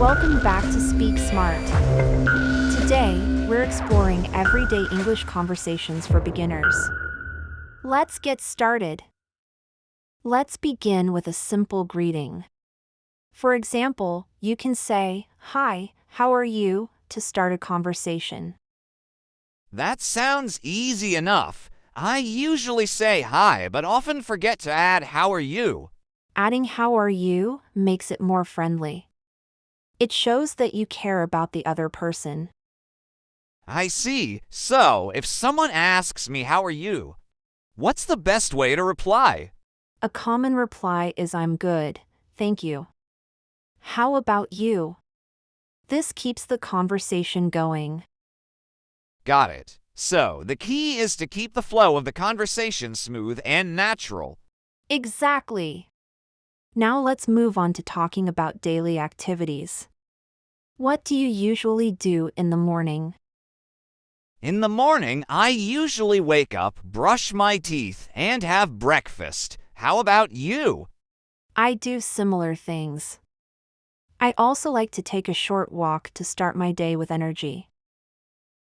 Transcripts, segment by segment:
Welcome back to Speak Smart. Today, we're exploring everyday English conversations for beginners. Let's get started. Let's begin with a simple greeting. For example, you can say, "Hi, how are you?" to start a conversation. That sounds easy enough. I usually say hi, but often forget to add how are you. Adding "how are you" makes it more friendly. It shows that you care about the other person. I see. So, if someone asks me how are you, what's the best way to reply? A common reply is "I'm good, thank you." How about you? This keeps the conversation going. Got it. So, the key is to keep the flow of the conversation smooth and natural. Exactly. Now let's move on to talking about daily activities. What do you usually do in the morning? In the morning, I usually wake up, brush my teeth, and have breakfast. How about you? I do similar things. I also like to take a short walk to start my day with energy.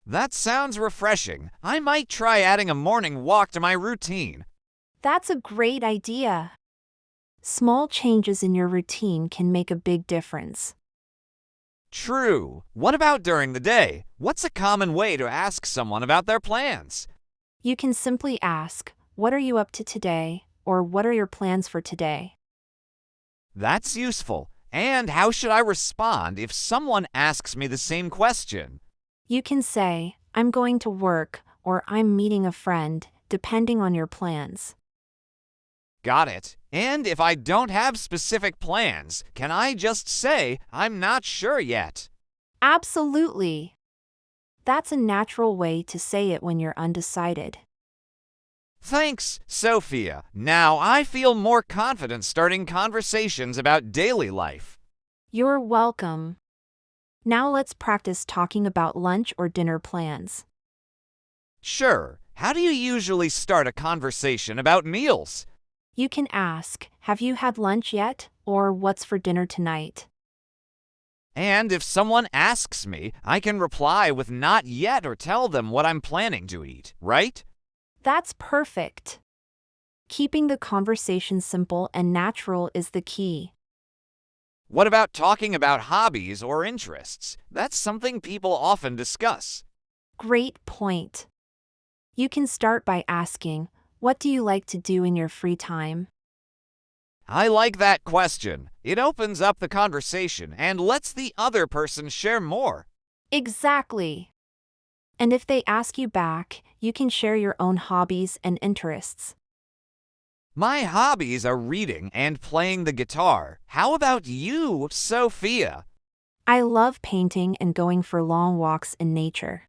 That sounds refreshing. I might try adding a morning walk to my routine. That's a great idea. Small changes in your routine can make a big difference. True. What about during the day? What's a common way to ask someone about their plans? You can simply ask, "What are you up to today?" or "What are your plans for today?" That's useful. And how should I respond if someone asks me the same question? You can say, "I'm going to work," or "I'm meeting a friend," depending on your plans. Got it. And if I don't have specific plans, can I just say, I'm not sure yet? Absolutely. That's a natural way to say it when you're undecided. Thanks, Sophia. Now I feel more confident starting conversations about daily life. You're welcome. Now let's practice talking about lunch or dinner plans. Sure. How do you usually start a conversation about meals? You can ask, "Have you had lunch yet?" or "What's for dinner tonight?" And if someone asks me, I can reply with not yet or tell them what I'm planning to eat, right? That's perfect. Keeping the conversation simple and natural is the key. What about talking about hobbies or interests? That's something people often discuss. Great point. You can start by asking, "What do you like to do in your free time?" I like that question. It opens up the conversation and lets the other person share more. Exactly. And if they ask you back, you can share your own hobbies and interests. My hobbies are reading and playing the guitar. How about you, Sophia? I love painting and going for long walks in nature.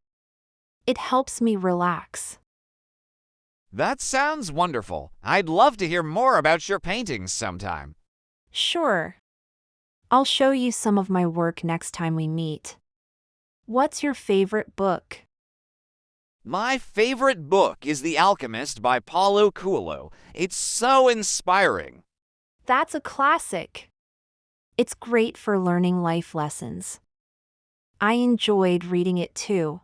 It helps me relax. That sounds wonderful. I'd love to hear more about your paintings sometime. Sure. I'll show you some of my work next time we meet. What's your favorite book? My favorite book is The Alchemist by Paulo Coelho. It's so inspiring. That's a classic. It's great for learning life lessons. I enjoyed reading it too.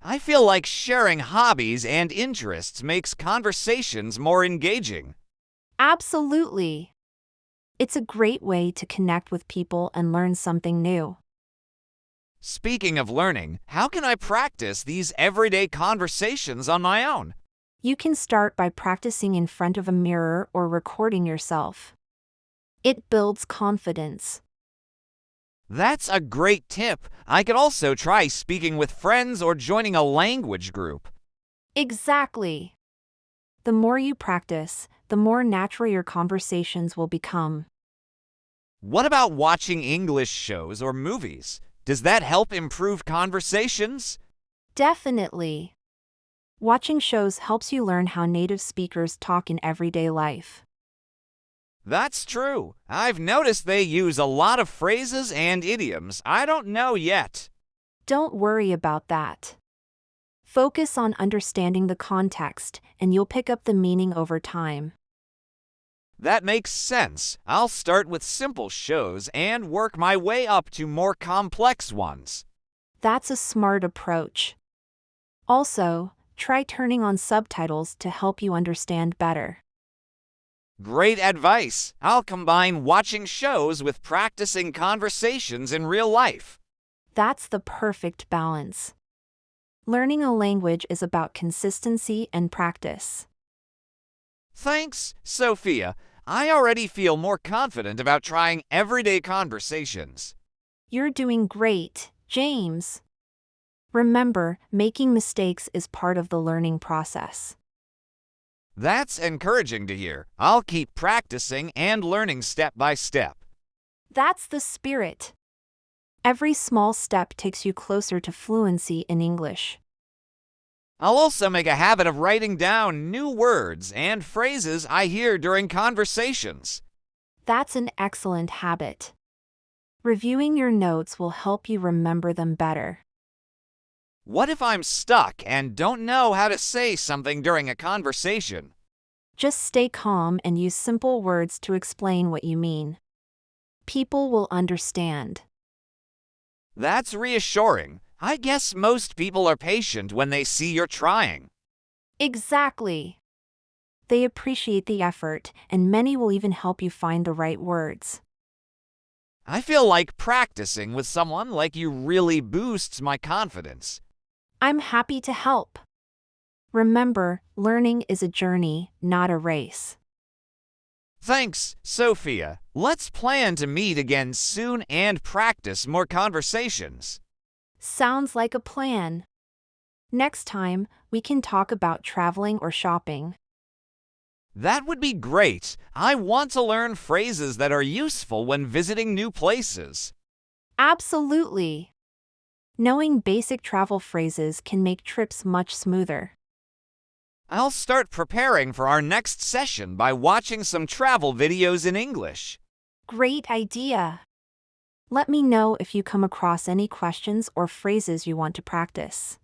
I feel like sharing hobbies and interests makes conversations more engaging. Absolutely. It's a great way to connect with people and learn something new. Speaking of learning, how can I practice these everyday conversations on my own? You can start by practicing in front of a mirror or recording yourself. It builds confidence. That's a great tip. I could also try speaking with friends or joining a language group. Exactly. The more you practice, the more natural your conversations will become. What about watching English shows or movies? Does that help improve conversations? Definitely. Watching shows helps you learn how native speakers talk in everyday life. That's true. I've noticed they use a lot of phrases and idioms I don't know yet. Don't worry about that. Focus on understanding the context, and you'll pick up the meaning over time. That makes sense. I'll start with simple shows and work my way up to more complex ones. That's a smart approach. Also, try turning on subtitles to help you understand better. Great advice. I'll combine watching shows with practicing conversations in real life. That's the perfect balance. Learning a language is about consistency and practice. Thanks, Sophia. I already feel more confident about trying everyday conversations. You're doing great, James. Remember, making mistakes is part of the learning process. That's encouraging to hear. I'll keep practicing and learning step by step. That's the spirit. Every small step takes you closer to fluency in English. I'll also make a habit of writing down new words and phrases I hear during conversations. That's an excellent habit. Reviewing your notes will help you remember them better. What if I'm stuck and don't know how to say something during a conversation? Just stay calm and use simple words to explain what you mean. People will understand. That's reassuring. I guess most people are patient when they see you're trying. Exactly. They appreciate the effort, and many will even help you find the right words. I feel like practicing with someone like you really boosts my confidence. I'm happy to help. Remember, learning is a journey, not a race. Thanks, Sophia. Let's plan to meet again soon and practice more conversations. Sounds like a plan. Next time, we can talk about traveling or shopping. That would be great. I want to learn phrases that are useful when visiting new places. Absolutely. Knowing basic travel phrases can make trips much smoother. I'll start preparing for our next session by watching some travel videos in English. Great idea. Let me know if you come across any questions or phrases you want to practice.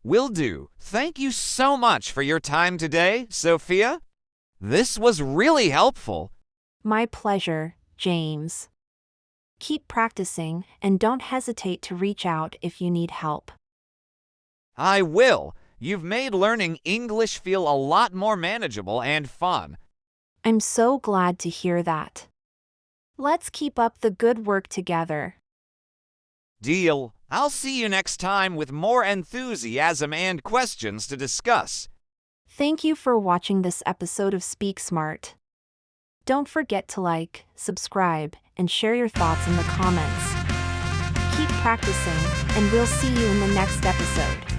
Will do. Thank you so much for your time today, Sophia. This was really helpful. My pleasure, James. Keep practicing and don't hesitate to reach out if you need help. I will. You've made learning English feel a lot more manageable and fun. I'm so glad to hear that. Let's keep up the good work together. Deal. I'll see you next time with more enthusiasm and questions to discuss. Thank you for watching this episode of Speak Smart. Don't forget to like, subscribe, and share your thoughts in the comments. Keep practicing, and we'll see you in the next episode.